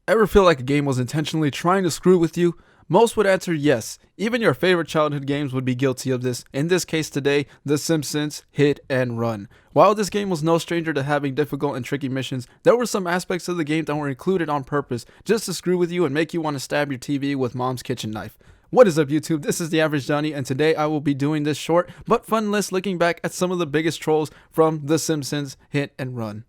Ever feel like a game was intentionally trying to screw with you? Most would answer yes. Even your favorite childhood games would be guilty of this. In this case today, The Simpsons Hit and Run. While this game was no stranger to having difficult and tricky missions, there were some aspects of the game that were included on purpose just to screw with you and make you want to stab your TV with mom's kitchen knife. What is up, YouTube? This is the Average Johnny, and today I will be doing this short but fun list looking back at some of the biggest trolls from The Simpsons Hit and Run.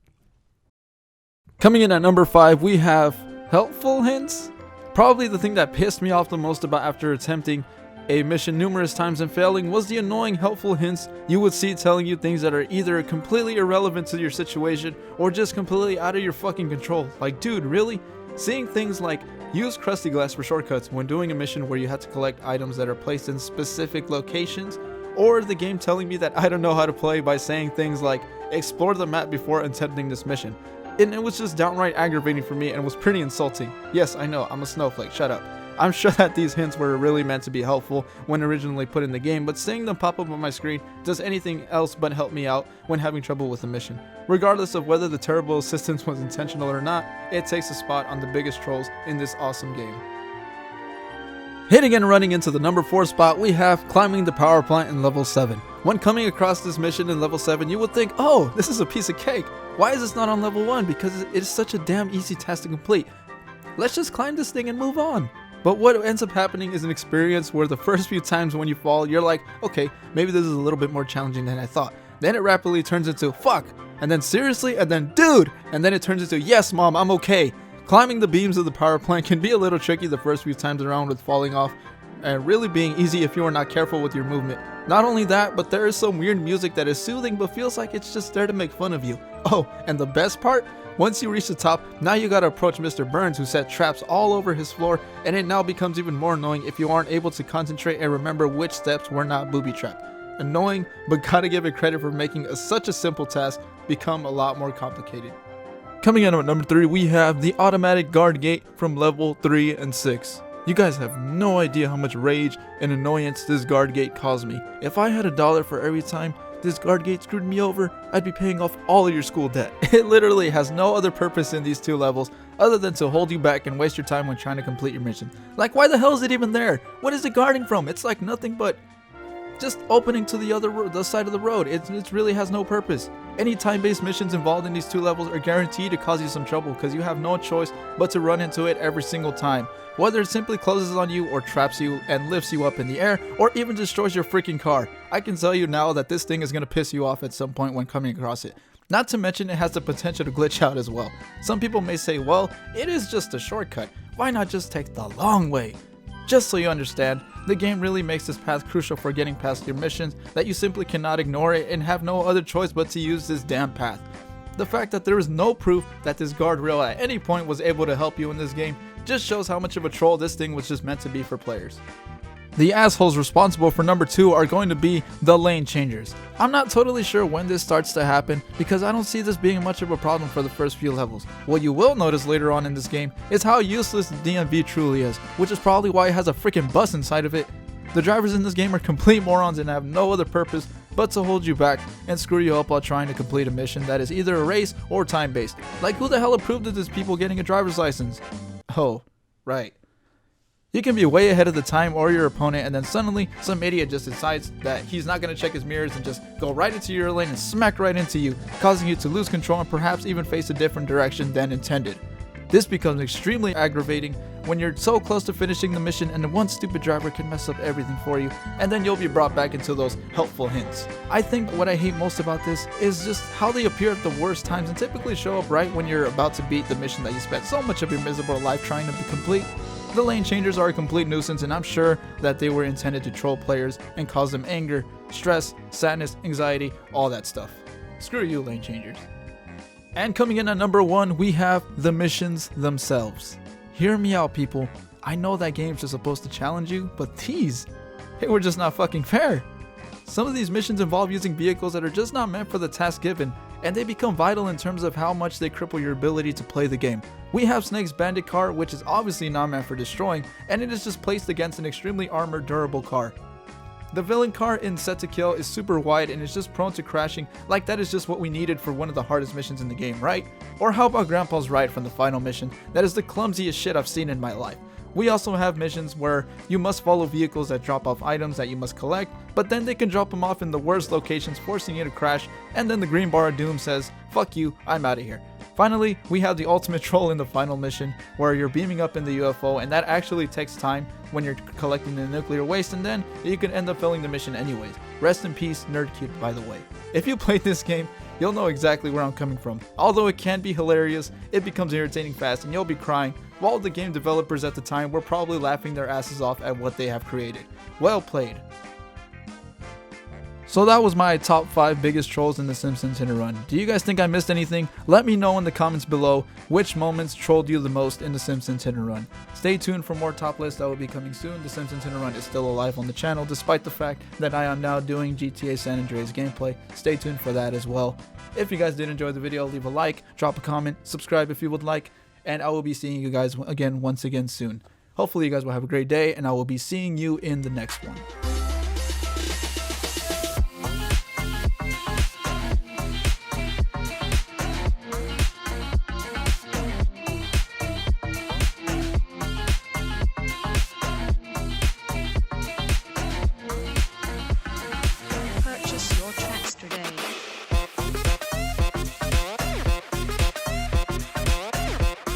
Coming in at number 5, we have helpful hints. Probably the thing that pissed me off the most about after attempting a mission numerous times and failing was the annoying helpful hints you would see telling you things that are either completely irrelevant to your situation or just completely out of your fucking control. Like, dude, really? Seeing things like use crusty glass for shortcuts when doing a mission where you have to collect items that are placed in specific locations, or the game telling me that I don't know how to play by saying things like explore the map before attempting this mission. And it was just downright aggravating for me and was pretty insulting. Yes, I know, I'm a snowflake, shut up. I'm sure that these hints were really meant to be helpful when originally put in the game, but seeing them pop up on my screen does anything else but help me out when having trouble with a mission. Regardless of whether the terrible assistance was intentional or not, it takes a spot on the biggest trolls in this awesome game. Hitting and running into the number 4 spot, we have climbing the power plant in level 7. When coming across this mission in level 7, you would think, oh, this is a piece of cake. Why is this not on level 1? Because it is such a damn easy task to complete. Let's just climb this thing and move on. But what ends up happening is an experience where the first few times when you fall, you're like, okay, maybe this is a little bit more challenging than I thought. Then it rapidly turns into, fuck, and then seriously, and then dude, and then it turns into, yes, mom, I'm okay. Climbing the beams of the power plant can be a little tricky the first few times around with falling off, and really being easy if you are not careful with your movement. Not only that, but there is some weird music that is soothing but feels like it's just there to make fun of you. Oh, and the best part? Once you reach the top, now you gotta approach Mr. Burns, who set traps all over his floor, and it now becomes even more annoying if you aren't able to concentrate and remember which steps were not booby trapped. Annoying, but gotta give it credit for making such a simple task become a lot more complicated. Coming in at number 3, we have the automatic guard gate from level 3 and 6. You guys have no idea how much rage and annoyance this guard gate caused me. If I had $1 for every time this guard gate screwed me over, I'd be paying off all of your school debt. It literally has no other purpose in these 2 levels other than to hold you back and waste your time when trying to complete your mission. Like, why the hell is it even there? What is it guarding from? It's like nothing but just opening to the side of the road. It really has no purpose. Any time-based missions involved in these 2 levels are guaranteed to cause you some trouble because you have no choice but to run into it every single time. Whether it simply closes on you or traps you and lifts you up in the air or even destroys your freaking car. I can tell you now that this thing is going to piss you off at some point when coming across it. Not to mention it has the potential to glitch out as well. Some people may say, well, it is just a shortcut. Why not just take the long way? Just so you understand, the game really makes this path crucial for getting past your missions that you simply cannot ignore it and have no other choice but to use this damn path. The fact that there is no proof that this guardrail at any point was able to help you in this game just shows how much of a troll this thing was just meant to be for players. The assholes responsible for number 2 are going to be the lane changers. I'm not totally sure when this starts to happen because I don't see this being much of a problem for the first few levels. What you will notice later on in this game is how useless the DMV truly is, which is probably why it has a freaking bus inside of it. The drivers in this game are complete morons and have no other purpose but to hold you back and screw you up while trying to complete a mission that is either a race or time-based. Like, who the hell approved of this people getting a driver's license? Oh, right. You can be way ahead of the time or your opponent, and then suddenly some idiot just decides that he's not going to check his mirrors and just go right into your lane and smack right into you, causing you to lose control and perhaps even face a different direction than intended. This becomes extremely aggravating when you're so close to finishing the mission and one stupid driver can mess up everything for you, and then you'll be brought back into those helpful hints. I think what I hate most about this is just how they appear at the worst times and typically show up right when you're about to beat the mission that you spent so much of your miserable life trying to complete. The lane changers are a complete nuisance, and I'm sure that they were intended to troll players and cause them anger, stress, sadness, anxiety, all that stuff. Screw you, lane changers. And coming in at number 1, we have the missions themselves. Hear me out, people. I know that games are supposed to challenge you, but they were just not fucking fair. Some of these missions involve using vehicles that are just not meant for the task given, and they become vital in terms of how much they cripple your ability to play the game. We have Snake's bandit car, which is obviously not meant for destroying, and it is just placed against an extremely armored, durable car. The villain car in Set to Kill is super wide and is just prone to crashing, like that is just what we needed for one of the hardest missions in the game, right? Or how about Grandpa's ride from the final mission? That is the clumsiest shit I've seen in my life. We also have missions where you must follow vehicles that drop off items that you must collect, but then they can drop them off in the worst locations, forcing you to crash, and then the green bar of doom says, fuck you, I'm out of here. Finally, we have the ultimate troll in the final mission, where you're beaming up in the UFO, and that actually takes time when you're collecting the nuclear waste, and then you can end up failing the mission anyways. Rest in peace, Nerdcube, by the way. If you played this game, you'll know exactly where I'm coming from. Although it can be hilarious, it becomes irritating fast, and you'll be crying, while the game developers at the time were probably laughing their asses off at what they have created. Well played. So that was my top 5 biggest trolls in the Simpsons Hit and Run. Do you guys think I missed anything? Let me know in the comments below which moments trolled you the most in the Simpsons Hit and Run. Stay tuned for more top lists that will be coming soon. The Simpsons Hit and Run is still alive on the channel despite the fact that I am now doing GTA San Andreas gameplay. Stay tuned for that as well. If you guys did enjoy the video, leave a like, drop a comment, subscribe if you would like, and I will be seeing you guys once again soon. Hopefully you guys will have a great day, and I will be seeing you in the next one.